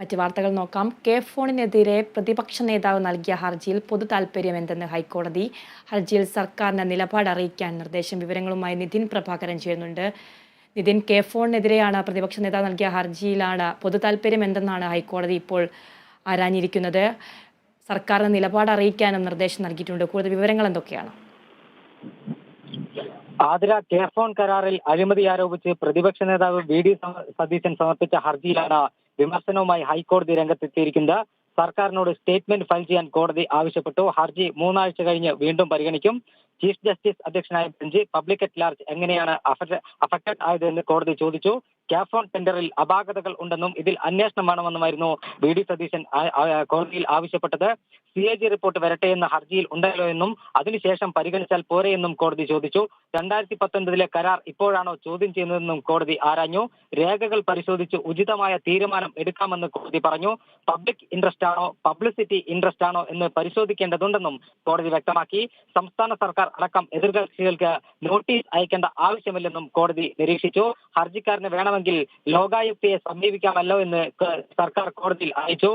മറ്റ് വാർത്തകൾ നോക്കാം. കെ ഫോണിനെതിരെ പ്രതിപക്ഷ നേതാവ് നൽകിയ ഹർജിയിൽ പൊതു താൽപര്യം എന്തെന്ന് ഹൈക്കോടതി. ഹർജിയിൽ സർക്കാരിന് നിലപാട് അറിയിക്കാൻ നിർദ്ദേശം. വിവരങ്ങളുമായി നിതിൻ പ്രഭാകരൻ ചെയ്യുന്നുണ്ട്. നിതിൻ, കെ ഫോണിനെതിരെയാണ് പ്രതിപക്ഷ നേതാവ് നൽകിയ ഹർജിയിലാണ് പൊതു താൽപര്യം എന്തെന്നാണ് ഹൈക്കോടതി ഇപ്പോൾ ആരാഞ്ഞിരിക്കുന്നത്. സർക്കാരിന് നിലപാട് അറിയിക്കാനും നിർദ്ദേശം നൽകിയിട്ടുണ്ട്. കൂടുതൽ വിവരങ്ങൾ എന്തൊക്കെയാണ്? ആതിര, കെ ഫോൺ കരാറിൽ അഴിമതി ആരോപിച്ച് പ്രതിപക്ഷ നേതാവ് VD സതീശൻ സമർപ്പിച്ച ഹർജിയിലാണ് വിമർശനവുമായി ഹൈക്കോടതി രംഗത്തെത്തിയിരിക്കുന്നത്. സർക്കാരിനോട് സ്റ്റേറ്റ്മെന്റ് ഫയൽ ചെയ്യാൻ കോടതി ആവശ്യപ്പെട്ടു. ഹർജി 3 ആഴ്ച കഴിഞ്ഞ് വീണ്ടും പരിഗണിക്കും. ചീഫ് ജസ്റ്റിസ് അധ്യക്ഷനായ ബെഞ്ച് പബ്ലിക് അറ്റ് ലാർജ് എങ്ങനെയാണ് അഫക്റ്റഡ് ആയതെന്ന് കോടതി ചോദിച്ചു. കെ ഫോൺ ടെൻഡറിൽ അപാകതകൾ ഉണ്ടെന്നും ഇതിൽ അന്വേഷണം വേണമെന്നുമായിരുന്നു VD സതീശൻ കോടതിയിൽ ആവശ്യപ്പെട്ടത്. CAG റിപ്പോർട്ട് വരട്ടെ എന്ന ഹർജിയിൽ ഉണ്ടല്ലോ എന്നും അതിനുശേഷം പരിഗണിച്ചാൽ പോരെയെന്നും കോടതി ചോദിച്ചു. 2019 കരാർ ഇപ്പോഴാണോ ചോദ്യം ചെയ്യുന്നതെന്നും കോടതി ആരാഞ്ഞു. രേഖകൾ പരിശോധിച്ച് ഉചിതമായ തീരുമാനം എടുക്കാമെന്ന് കോടതി പറഞ്ഞു. പബ്ലിക് ഇൻട്രസ്റ്റ് ആണോ പബ്ലിസിറ്റി ഇൻട്രസ്റ്റ് ആണോ എന്ന് പരിശോധിക്കേണ്ടതുണ്ടെന്നും കോടതി വ്യക്തമാക്കി. സംസ്ഥാന സർക്കാർ അടക്കം എതിർകക്ഷികൾക്ക് നോട്ടീസ് അയക്കേണ്ട ആവശ്യമില്ലെന്നും കോടതി നിരീക്ഷിച്ചു. ഹർജിക്കാരന് വേണമെങ്കിൽ ലോകായുക്തയെ സമീപിക്കാമല്ലോ എന്ന് സർക്കാർ കോടതിയിൽ അറിയിച്ചു.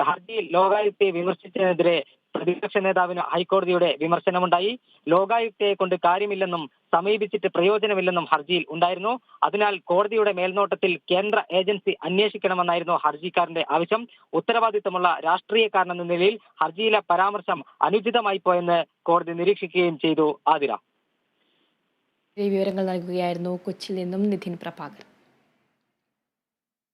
ഹർജിയിൽ ലോകായുക്തയെ വിമർശിച്ചതിനെതിരെ പ്രതിപക്ഷ നേതാവിന് ഹൈക്കോടതിയുടെ വിമർശനമുണ്ടായി. ലോകായുക്തയെ കൊണ്ട് കാര്യമില്ലെന്നും സമീപിച്ചിട്ട് പ്രയോജനമില്ലെന്നും ഹർജിയിൽ ഉണ്ടായിരുന്നു. അതിനാൽ കോടതിയുടെ മേൽനോട്ടത്തിൽ കേന്ദ്ര ഏജൻസി അന്വേഷിക്കണമെന്നായിരുന്നു ഹർജിക്കാരന്റെ ആവശ്യം. ഉത്തരവാദിത്തമുള്ള രാഷ്ട്രീയക്കാരനെന്ന നിലയിൽ ഹർജിയിലെ പരാമർശം അനുചിതമായി പോയെന്ന് കോടതി നിരീക്ഷിക്കുകയും ചെയ്തു. ആതിര, വിവരങ്ങൾ നൽകുകയായിരുന്നു കൊച്ചിയിൽ നിന്നും നിതിൻ പ്രഭാകർ.